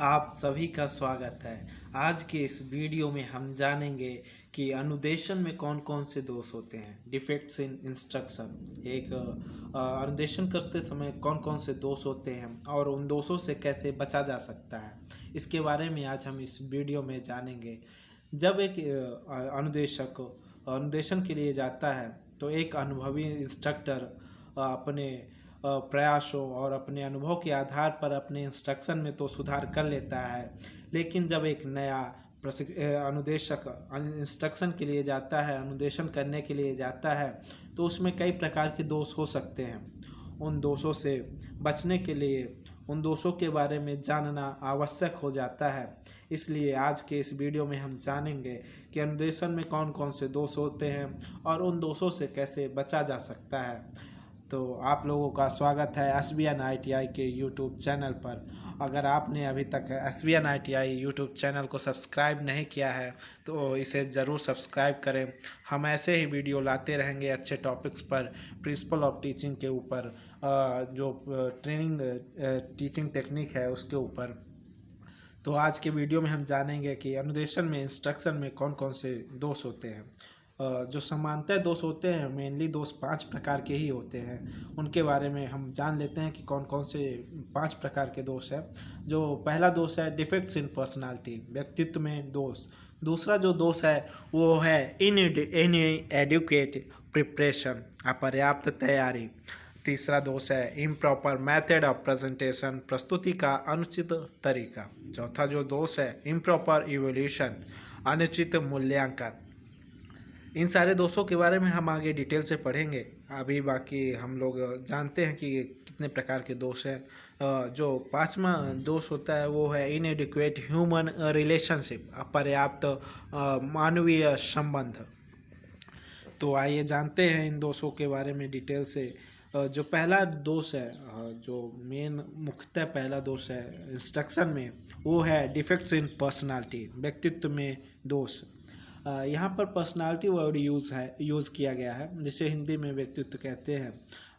आप सभी का स्वागत है। आज के इस वीडियो में हम जानेंगे कि अनुदेशन में कौन कौन से दोष होते हैं। डिफेक्ट्स इन इंस्ट्रक्शन, एक अनुदेशन करते समय कौन कौन से दोष होते हैं और उन दोषों से कैसे बचा जा सकता है, इसके बारे में आज हम इस वीडियो में जानेंगे। जब एक अनुदेशक अनुदेशन के लिए जाता है तो एक अनुभवी इंस्ट्रक्टर अपने प्रयासों और अपने अनुभव के आधार पर अपने इंस्ट्रक्शन में तो सुधार कर लेता है, लेकिन जब एक नया अनुदेशक इंस्ट्रक्शन के लिए जाता है, अनुदेशन करने के लिए जाता है, तो उसमें कई प्रकार के दोष हो सकते हैं। उन दोषों से बचने के लिए उन दोषों के बारे में जानना आवश्यक हो जाता है। इसलिए आज के इस वीडियो में हम जानेंगे कि अनुदेशन में कौन कौन से दोष होते हैं और उन दोषों से कैसे बचा जा सकता है। तो आप लोगों का स्वागत है SBN ITI के यूट्यूब चैनल पर। अगर आपने अभी तक SBN ITI यूट्यूब चैनल को सब्सक्राइब नहीं किया है तो इसे ज़रूर सब्सक्राइब करें। हम ऐसे ही वीडियो लाते रहेंगे अच्छे टॉपिक्स पर, प्रिंसिपल ऑफ टीचिंग के ऊपर, जो ट्रेनिंग टीचिंग टेक्निक है उसके ऊपर। तो आज के वीडियो में हम जानेंगे कि अनुदेशन में इंस्ट्रक्शन में कौन कौन से दोष होते हैं। जो सामान्यतः दोष होते हैं, मेनली दोष 5 प्रकार के ही होते हैं। उनके बारे में हम जान लेते हैं कि कौन कौन से 5 प्रकार के दोष हैं। जो पहला दोष है डिफेक्ट्स इन पर्सनालिटी, व्यक्तित्व में दोष। दूसरा जो दोष है वो है इनएडुकेट प्रिपरेशन, अपर्याप्त तैयारी। तीसरा दोष है इम्प्रॉपर मेथड ऑफ प्रेजेंटेशन, प्रस्तुति का अनुचित तरीका। चौथा जो दोष है इम्प्रॉपर इवोल्यूशन, अनुचित मूल्यांकन। इन सारे दोषों के बारे में हम आगे डिटेल से पढ़ेंगे। अभी बाकी हम लोग जानते हैं कि कितने प्रकार के दोष हैं। जो पांचवा दोष होता है वो है इनएडिक्वेट ह्यूमन रिलेशनशिप, अपर्याप्त मानवीय संबंध। तो आइए जानते हैं इन दोषों के बारे में डिटेल से। जो पहला दोष है, जो मेन मुख्यतः पहला दोष है इंस्ट्रक्शन में, वो है डिफेक्ट्स इन पर्सनालिटी, व्यक्तित्व में दोष। यहाँ पर पर्सनालिटी वर्ड यूज़ किया गया है, जिसे हिंदी में व्यक्तित्व कहते हैं।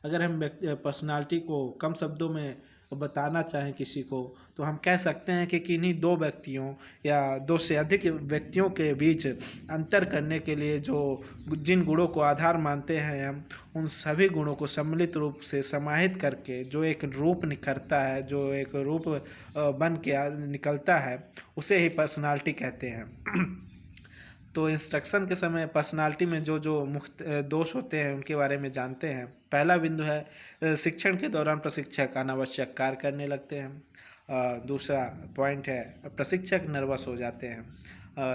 अगर हम पर्सनालिटी को कम शब्दों में बताना चाहें किसी को, तो हम कह सकते हैं कि किन्हीं दो व्यक्तियों या दो से अधिक व्यक्तियों के बीच अंतर करने के लिए जो जिन गुणों को आधार मानते हैं हम, उन सभी गुणों को सम्मिलित रूप से समाहित करके जो एक रूप निखरता है, जो एक रूप बन के निकलता है, उसे ही पर्सनालिटी कहते हैं। तो इंस्ट्रक्शन के समय पर्सनालिटी में जो जो मुख्य दोष होते हैं उनके बारे में जानते हैं। पहला बिंदु है शिक्षण के दौरान प्रशिक्षक अनावश्यक कार्य करने लगते हैं। दूसरा पॉइंट है प्रशिक्षक नर्वस हो जाते हैं।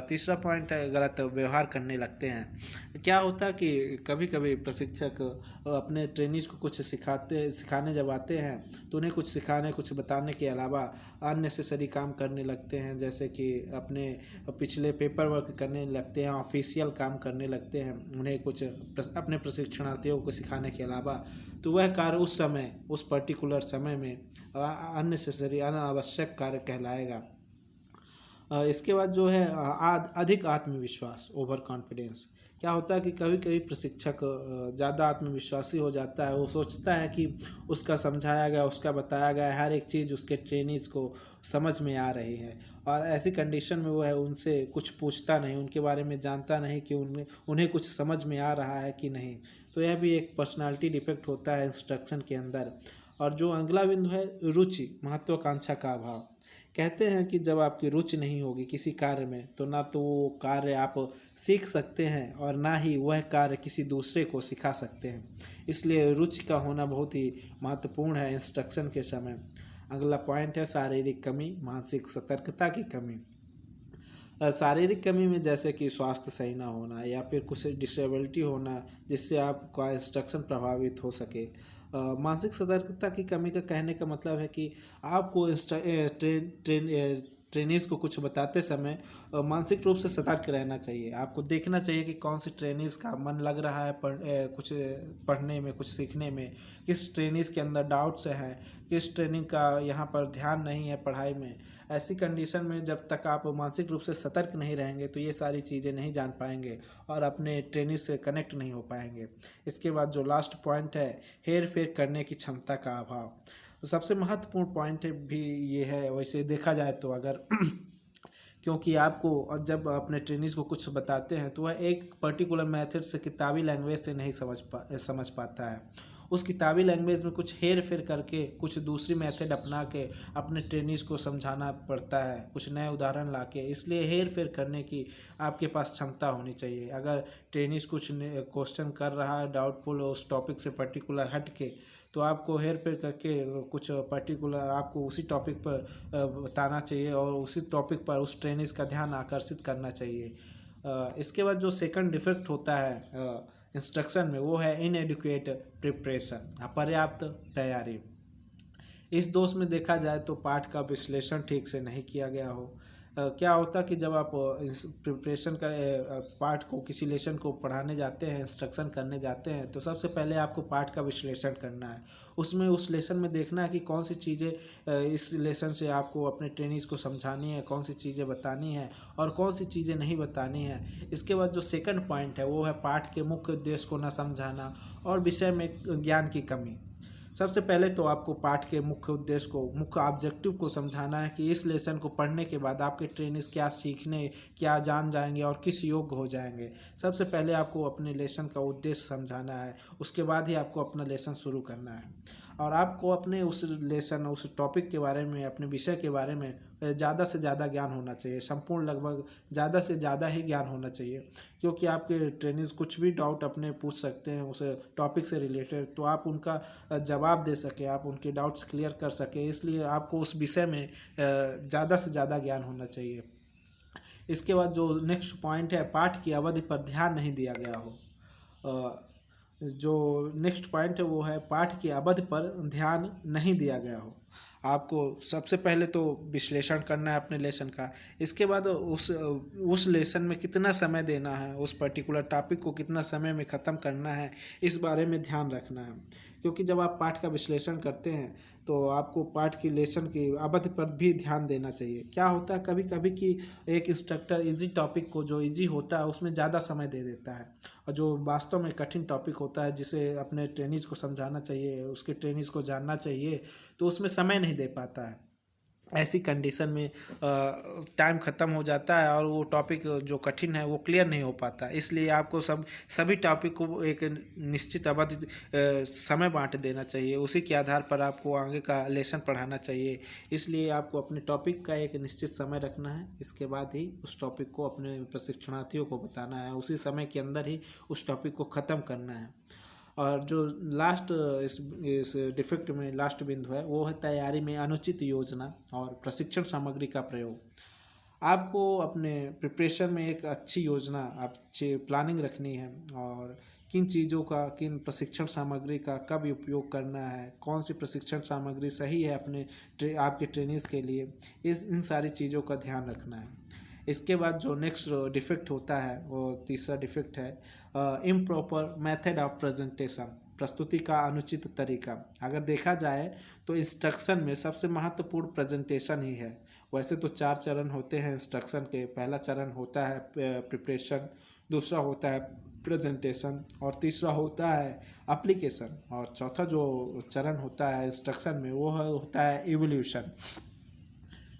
तीसरा पॉइंट है गलत व्यवहार करने लगते हैं। क्या होता है कि कभी कभी प्रशिक्षक अपने ट्रेनीज को कुछ सिखाने जब आते हैं तो उन्हें कुछ सिखाने कुछ बताने के अलावा अननेसेसरी काम करने लगते हैं, जैसे कि अपने पिछले पेपर वर्क करने लगते हैं, ऑफिशियल काम करने लगते हैं उन्हें कुछ अपने प्रशिक्षणार्थियों को सिखाने के अलावा। तो वह कार्य उस समय, उस पर्टिकुलर समय में अननेसेसरी अनावश्यक कार्य कहलाएगा। इसके बाद जो है अधिक आत्मविश्वास, ओवर कॉन्फिडेंस। क्या होता है कि कभी कभी प्रशिक्षक ज़्यादा आत्मविश्वासी हो जाता है। वो सोचता है कि उसका समझाया गया, उसका बताया गया हर एक चीज़ उसके ट्रेनीज को समझ में आ रही है, और ऐसी कंडीशन में वो है उनसे कुछ पूछता नहीं, उनके बारे में जानता नहीं कि उन्हें कुछ समझ में आ रहा है कि नहीं। तो यह भी एक पर्सनालिटी डिफेक्ट होता है इंस्ट्रक्शन के अंदर। और जो अगला बिंदु है रुचि, महत्वाकांक्षा का अभाव। कहते हैं कि जब आपकी रुचि नहीं होगी किसी कार्य में, तो ना तो वो कार्य आप सीख सकते हैं और ना ही वह कार्य किसी दूसरे को सिखा सकते हैं। इसलिए रुचि का होना बहुत ही महत्वपूर्ण है इंस्ट्रक्शन के समय। अगला पॉइंट है शारीरिक कमी, मानसिक सतर्कता की कमी। शारीरिक कमी में जैसे कि स्वास्थ्य सही ना होना या फिर कुछ डिसेबिलिटी होना जिससे आपका इंस्ट्रक्शन प्रभावित हो सके। मानसिक सतर्कता की कमी का कहने का मतलब है कि आपको ट्रेनिज को कुछ बताते समय मानसिक रूप से सतर्क रहना चाहिए। आपको देखना चाहिए कि कौन सी ट्रेनिज का मन लग रहा है कुछ पढ़ने में, कुछ सीखने में, किस ट्रेनिज के अंदर डाउट्स हैं, किस ट्रेनिंग का यहाँ पर ध्यान नहीं है पढ़ाई में। ऐसी कंडीशन में जब तक आप मानसिक रूप से सतर्क नहीं रहेंगे तो ये सारी चीज़ें नहीं जान पाएंगे और अपने ट्रेनिज से कनेक्ट नहीं हो पाएंगे। इसके बाद जो लास्ट पॉइंट है हेर फेर करने की क्षमता का अभाव। सबसे महत्वपूर्ण पॉइंट भी ये है वैसे देखा जाए तो, अगर क्योंकि आपको जब अपने ट्रेनिंग्स को कुछ बताते हैं तो वह एक पर्टिकुलर मेथड से किताबी लैंग्वेज से नहीं समझ पाता है। उस किताबी लैंग्वेज में कुछ हेर फेर करके कुछ दूसरी मेथड अपना के अपने ट्रेनिंग्स को समझाना पड़ता है, कुछ नए उदाहरण लाके। इसलिए हेर फेर करने की आपके पास क्षमता होनी चाहिए। अगर ट्रेनिंग्स कुछ क्वेश्चन कर रहा है डाउटफुल उस टॉपिक से पर्टिकुलर हट के, तो आपको हेर फेर करके कुछ पर्टिकुलर आपको उसी टॉपिक पर बताना चाहिए और उसी टॉपिक पर उस ट्रेनिंग्स का ध्यान आकर्षित करना चाहिए। इसके बाद जो सेकंड डिफेक्ट होता है इंस्ट्रक्शन में, वो है इनएडिक्वेट प्रिपरेशन, अपर्याप्त तैयारी। इस दोष में देखा जाए तो पाठ का विश्लेषण ठीक से नहीं किया गया हो। क्या होता कि जब आप इस प्रिपरेशन का पाठ को किसी लेसन को पढ़ाने जाते हैं, इंस्ट्रक्शन करने जाते हैं, तो सबसे पहले आपको पाठ का विश्लेषण करना है। उसमें उस लेसन में देखना है कि कौन सी चीज़ें इस लेसन से आपको अपने ट्रेनिंग्स को समझानी है, कौन सी चीज़ें बतानी है और कौन सी चीज़ें नहीं बतानी है। इसके बाद जो सेकंड पॉइंट है वो है पाठ के मुख्य उद्देश्य को न समझाना और विषय में ज्ञान की कमी। सबसे पहले तो आपको पाठ के मुख्य उद्देश्य को, मुख्य ऑब्जेक्टिव को समझाना है कि इस लेसन को पढ़ने के बाद आपके ट्रेनिंग्स क्या सीखने, क्या जान जाएंगे और किस योग्य हो जाएंगे। सबसे पहले आपको अपने लेसन का उद्देश्य समझाना है, उसके बाद ही आपको अपना लेसन शुरू करना है। और आपको अपने उस लेसन, उस टॉपिक के बारे में, अपने विषय के बारे में ज़्यादा से ज़्यादा ज्ञान होना चाहिए। संपूर्ण लगभग ज़्यादा से ज़्यादा ही ज्ञान होना चाहिए, क्योंकि आपके ट्रेनिंग्स कुछ भी डाउट अपने पूछ सकते हैं उस टॉपिक से रिलेटेड, तो आप उनका जवाब दे सकें, आप उनके डाउट्स क्लियर कर सकें। इसलिए आपको उस विषय में ज़्यादा से ज़्यादा ज्ञान होना चाहिए। इसके बाद जो नेक्स्ट पॉइंट है, पाठ की अवधि पर ध्यान नहीं दिया गया हो। जो नेक्स्ट पॉइंट है वो है पाठ की अवधि पर ध्यान नहीं दिया गया हो। आपको सबसे पहले तो विश्लेषण करना है अपने लेसन का। इसके बाद उस लेसन में कितना समय देना है, उस पर्टिकुलर टॉपिक को कितना समय में ख़त्म करना है, इस बारे में ध्यान रखना है। क्योंकि जब आप पाठ का विश्लेषण करते हैं तो आपको पाठ की लेसन की अवधि पर भी ध्यान देना चाहिए। क्या होता है कभी कभी कि एक इंस्ट्रक्टर इजी टॉपिक को, जो इजी होता है उसमें ज़्यादा समय दे देता है, और जो वास्तव में कठिन टॉपिक होता है जिसे अपने ट्रेनिंग्स को समझाना चाहिए, उसके ट्रेनिंग्स को जानना चाहिए, तो उसमें समय नहीं दे पाता है। ऐसी कंडीशन में टाइम ख़त्म हो जाता है और वो टॉपिक जो कठिन है वो क्लियर नहीं हो पाता। इसलिए आपको सभी टॉपिक को एक निश्चित अवधि समय बांट देना चाहिए, उसी के आधार पर आपको आगे का लेसन पढ़ाना चाहिए। इसलिए आपको अपने टॉपिक का एक निश्चित समय रखना है, इसके बाद ही उस टॉपिक को अपने प्रशिक्षणार्थियों को बताना है, उसी समय के अंदर ही उस टॉपिक को ख़त्म करना है। और जो लास्ट इस डिफेक्ट में लास्ट बिंदु है वो है तैयारी में अनुचित योजना और प्रशिक्षण सामग्री का प्रयोग। आपको अपने प्रिपरेशन में एक अच्छी योजना, अच्छी प्लानिंग रखनी है, और किन चीज़ों का, किन प्रशिक्षण सामग्री का कब उपयोग करना है, कौन सी प्रशिक्षण सामग्री सही है आपके ट्रेनिंग्स के लिए, इन सारी चीज़ों का ध्यान रखना है। इसके बाद जो नेक्स्ट डिफेक्ट होता है वो तीसरा डिफेक्ट है इम्प्रॉपर मेथड ऑफ प्रेजेंटेशन, प्रस्तुति का अनुचित तरीका। अगर देखा जाए तो इंस्ट्रक्शन में सबसे महत्वपूर्ण प्रेजेंटेशन ही है। वैसे तो 4 चरण होते हैं इंस्ट्रक्शन के। पहला चरण होता है प्रिपरेशन, दूसरा होता है प्रेजेंटेशन, और तीसरा होता है एप्लीकेशन, और चौथा जो चरण होता है इंस्ट्रक्शन में वो होता है इवोल्यूशन।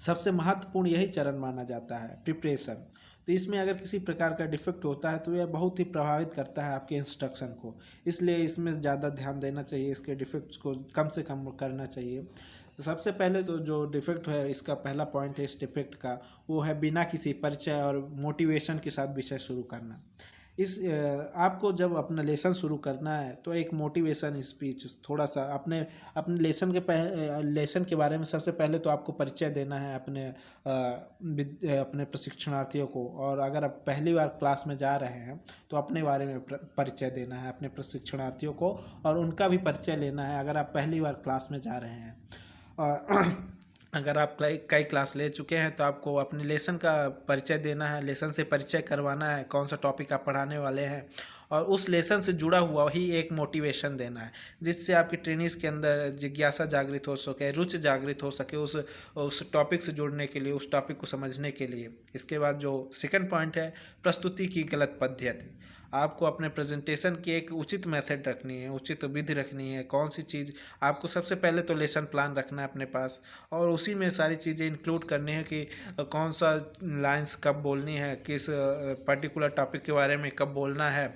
सबसे महत्वपूर्ण यही चरण माना जाता है प्रिपरेशन। तो इसमें अगर किसी प्रकार का डिफेक्ट होता है तो यह बहुत ही प्रभावित करता है आपके इंस्ट्रक्शन को, इसलिए इसमें ज़्यादा ध्यान देना चाहिए, इसके डिफेक्ट्स को कम से कम करना चाहिए। तो सबसे पहले तो जो डिफेक्ट है, इसका पहला पॉइंट है इस डिफेक्ट का, वो है बिना किसी परिचय और मोटिवेशन के साथ विषय शुरू करना। आपको जब अपना लेसन शुरू करना है तो एक मोटिवेशन स्पीच, थोड़ा सा अपने लेसन के बारे में सबसे पहले तो आपको परिचय देना है अपने प्रशिक्षणार्थियों को। और अगर आप पहली बार क्लास में जा रहे हैं तो अपने बारे में परिचय देना है अपने प्रशिक्षणार्थियों को, और उनका भी परिचय लेना है अगर आप पहली बार क्लास में जा रहे हैं। अगर आप कई क्लास ले चुके हैं तो आपको अपने लेसन का परिचय देना है, लेसन से परिचय करवाना है, कौन सा टॉपिक आप पढ़ाने वाले हैं, और उस लेसन से जुड़ा हुआ ही एक मोटिवेशन देना है, जिससे आपकी ट्रेनिंग्स के अंदर जिज्ञासा जागृत हो सके, रुचि जागृत हो सके उस टॉपिक से जुड़ने के लिए, उस टॉपिक को समझने के लिए। इसके बाद जो सेकंड पॉइंट है प्रस्तुति की गलत पद्धति। आपको अपने प्रेजेंटेशन की एक उचित मेथड रखनी है, उचित विधि रखनी है। कौन सी चीज़ आपको सबसे पहले तो लेसन प्लान रखना है अपने पास, और उसी में सारी चीज़ें इंक्लूड करनी है कि कौन सा लाइंस कब बोलनी है, किस पर्टिकुलर टॉपिक के बारे में कब बोलना है,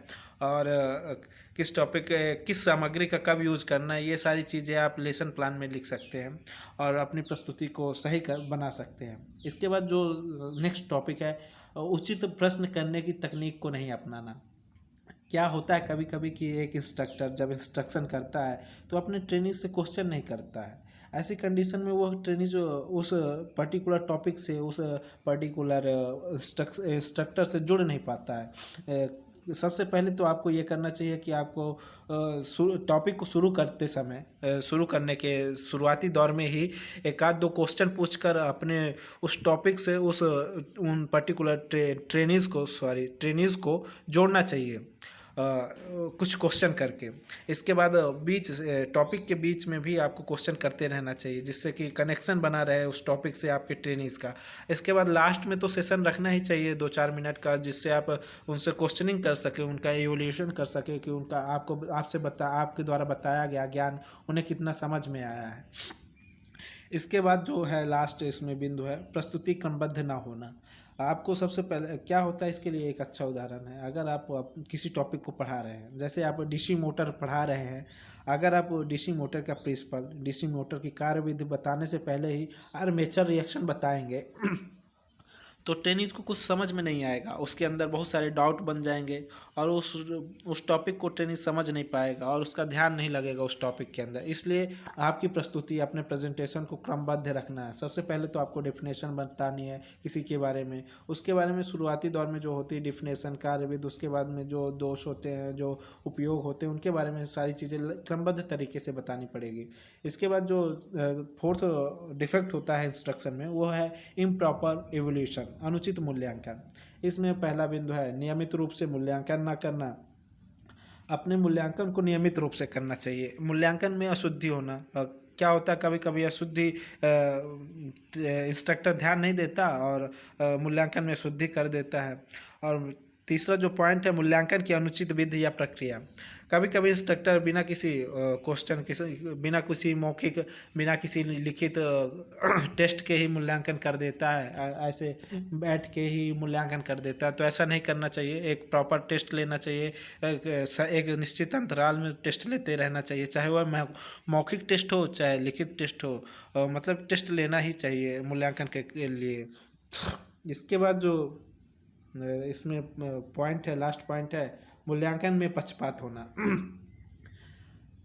और किस टॉपिक किस सामग्री का कब यूज़ करना है। ये सारी चीज़ें आप लेसन प्लान में लिख सकते हैं और अपनी प्रस्तुति को सही कर बना सकते हैं। इसके बाद जो नेक्स्ट टॉपिक है, उचित प्रश्न करने की तकनीक को नहीं अपनाना। क्या होता है कभी कभी कि एक इंस्ट्रक्टर जब इंस्ट्रक्शन करता है तो अपने ट्रेनिंग से क्वेश्चन नहीं करता है। ऐसी कंडीशन में वो ट्रेनिंग जो उस पर्टिकुलर टॉपिक से, उस पर्टिकुलर इंस्ट्रक्टर से जुड़ नहीं पाता है। सबसे पहले तो आपको ये करना चाहिए कि आपको टॉपिक को शुरू करते समय, शुरू करने के शुरुआती दौर में ही एक आध दो क्वेश्चन पूछकर अपने उस टॉपिक से उन पर्टिकुलर ट्रेनीज़ को जोड़ना चाहिए, कुछ क्वेश्चन करके। इसके बाद टॉपिक के बीच में भी आपको क्वेश्चन करते रहना चाहिए, जिससे कि कनेक्शन बना रहे उस टॉपिक से आपके ट्रेनिंग्स का। इसके बाद लास्ट में तो सेशन रखना ही चाहिए 2-4 मिनट का, जिससे आप उनसे क्वेश्चनिंग कर सकें, उनका इवोल्यूशन कर सकें कि उनका आपके द्वारा बताया गया ज्ञान उन्हें कितना समझ में आया है। इसके बाद जो है लास्ट इसमें बिंदु है, प्रस्तुति क्रमबद्ध ना होना। आपको सबसे पहले क्या होता है, इसके लिए एक अच्छा उदाहरण है। अगर आप किसी टॉपिक को पढ़ा रहे हैं, जैसे आप डीसी मोटर पढ़ा रहे हैं, अगर आप डीसी मोटर का प्रिंसिपल, डीसी मोटर की कार्यविधि बताने से पहले ही आर्मेचर रिएक्शन बताएंगे तो ट्रेनिज को कुछ समझ में नहीं आएगा, उसके अंदर बहुत सारे डाउट बन जाएंगे और उस टॉपिक को ट्रेनिज समझ नहीं पाएगा और उसका ध्यान नहीं लगेगा उस टॉपिक के अंदर। इसलिए आपकी प्रस्तुति, अपने प्रेजेंटेशन को क्रमबद्ध रखना है। सबसे पहले तो आपको डेफिनेशन बतानी है किसी के बारे में, उसके बारे में शुरुआती दौर में जो होती है डेफिनेशन, कार्यविधि, उसके बाद में जो दोष होते हैं, जो उपयोग होते हैं, उनके बारे में सारी चीज़ें क्रमबद्ध तरीके से बतानी पड़ेगी। इसके बाद जो फोर्थ डिफेक्ट होता है इंस्ट्रक्शन में, वो है इम्प्रॉपर इवोल्यूशन, अनुचित मूल्यांकन। इसमें पहला बिंदु है नियमित रूप से मूल्यांकन ना करना। अपने मूल्यांकन को नियमित रूप से करना चाहिए। मूल्यांकन में अशुद्धि होना, क्या होता है कभी कभी अशुद्धि, इंस्ट्रक्टर ध्यान नहीं देता और मूल्यांकन में अशुद्धि कर देता है। और तीसरा जो पॉइंट है, मूल्यांकन की अनुचित विधि या प्रक्रिया। कभी कभी इंस्ट्रक्टर बिना किसी क्वेश्चन, बिना किसी मौखिक, बिना किसी लिखित टेस्ट के ही मूल्यांकन कर देता है, ऐसे बैठ के ही मूल्यांकन कर देता है। तो ऐसा नहीं करना चाहिए। एक प्रॉपर टेस्ट लेना चाहिए, एक निश्चित अंतराल में टेस्ट लेते रहना चाहिए, चाहे वह मौखिक टेस्ट हो चाहे लिखित टेस्ट हो, मतलब टेस्ट लेना ही चाहिए मूल्यांकन के लिए। इसके बाद जो इसमें पॉइंट है, लास्ट पॉइंट है, मूल्यांकन में पक्षपात होना।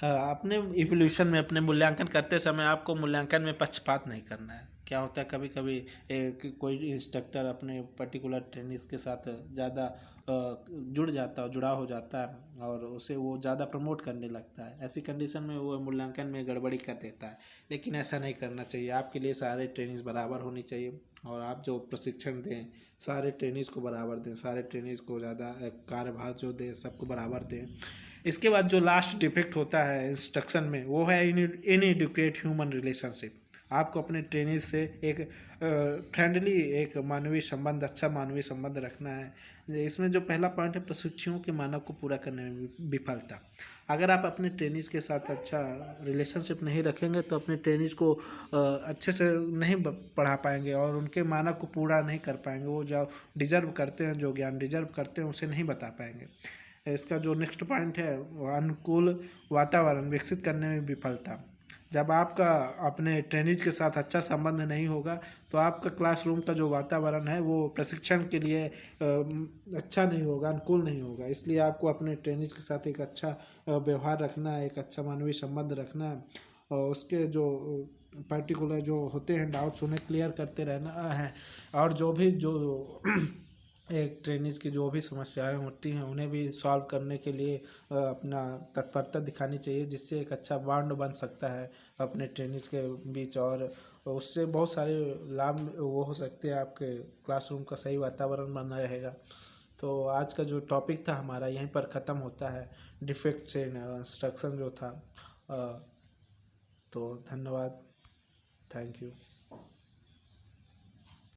अपने इवोल्यूशन में, अपने मूल्यांकन करते समय आपको मूल्यांकन में पक्षपात नहीं करना है। क्या होता है कभी कभी कोई इंस्ट्रक्टर अपने पर्टिकुलर ट्रेनिंग्स के साथ ज़्यादा जुड़ा हो जाता है और उसे वो ज़्यादा प्रमोट करने लगता है। ऐसी कंडीशन में वो मूल्यांकन में गड़बड़ी कर देता है, लेकिन ऐसा नहीं करना चाहिए। आपके लिए सारे ट्रेनिंग्स बराबर होनी चाहिए और आप जो प्रशिक्षण दें सारे ट्रेनिंग्स को बराबर दें, सारे ट्रेनिंग्स को ज़्यादा कार्यभार जो दें सबको बराबर दें। इसके बाद जो लास्ट डिफेक्ट होता है इंस्ट्रक्शन में, वो है इनएडुकेट ह्यूमन रिलेशनशिप। आपको अपने ट्रेनिंग से एक फ्रेंडली, एक मानवीय संबंध, अच्छा मानवीय संबंध रखना है। इसमें जो पहला पॉइंट है, प्रशिक्षुओं के मानव को पूरा करने में विफलता। अगर आप अपने ट्रेनिंग्स के साथ अच्छा रिलेशनशिप नहीं रखेंगे तो अपने ट्रेनिंग्स को अच्छे से नहीं पढ़ा पाएंगे और उनके मानव को पूरा नहीं कर पाएंगे। वो जो डिजर्व करते हैं, जो ज्ञान डिजर्व करते हैं, उसे नहीं बता पाएंगे। इसका जो नेक्स्ट पॉइंट है, अनुकूल वातावरण विकसित करने में विफलता। जब आपका अपने ट्रेनिज के साथ अच्छा संबंध नहीं होगा तो आपका क्लासरूम का जो वातावरण है वो प्रशिक्षण के लिए अच्छा नहीं होगा, अनुकूल नहीं होगा। इसलिए आपको अपने ट्रेनिज के साथ एक अच्छा व्यवहार रखना है, एक अच्छा मानवीय संबंध रखना है और उसके जो पर्टिकुलर जो होते हैं डाउट्स उन्हें क्लियर करते रहना है। और जो एक ट्रेनिज की जो भी समस्याएं होती हैं उन्हें भी सॉल्व करने के लिए अपना तत्परता दिखानी चाहिए, जिससे एक अच्छा बॉन्ड बन सकता है अपने ट्रेनिज के बीच और उससे बहुत सारे लाभ वो हो सकते हैं। आपके क्लासरूम का सही वातावरण बना रहेगा। तो आज का जो टॉपिक था हमारा यहीं पर ख़त्म होता है, डिफेक्ट्स इन इंस्ट्रक्शन जो था। तो धन्यवाद, थैंक यू।